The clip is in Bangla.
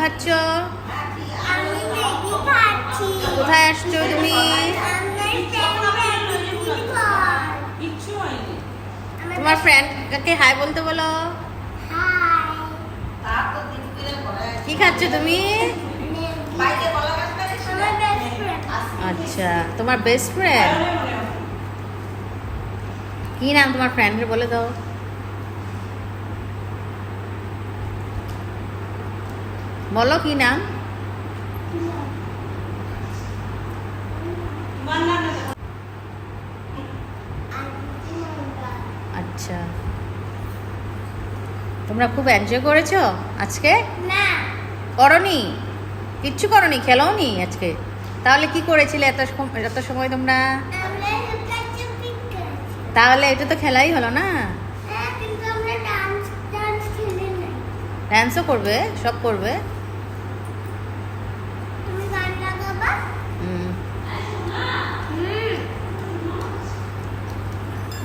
খাচ্ছ? আমি ম্যাগি খাচ্ছি। কোথায় আসছো তুমি? তোমার ফ্রেন্ডকে হাই বলতে বলো। কি খাচ্ছ তুমি? আচ্ছা, তোমার বেস্ট ফ্রেন্ড। কি নাম তোমার ফ্রেন্ডের বলে দাও। বলো কি নাম? আচ্ছা, তোমরা খুব এনজয় করেছো আজকে? না, করনি? কিচ্ছু করনি, খেলোনি আজকে? তাহলে কি করেছিলে এত সময় তোমরা? আমরা লুকাচুপি করেছি। তাহলে এটা তো খেলাই হলো না? হ্যাঁ, কিন্তু আমরা ডান্স খেলি নাই। ড্যান্সও করবে, সব করবে।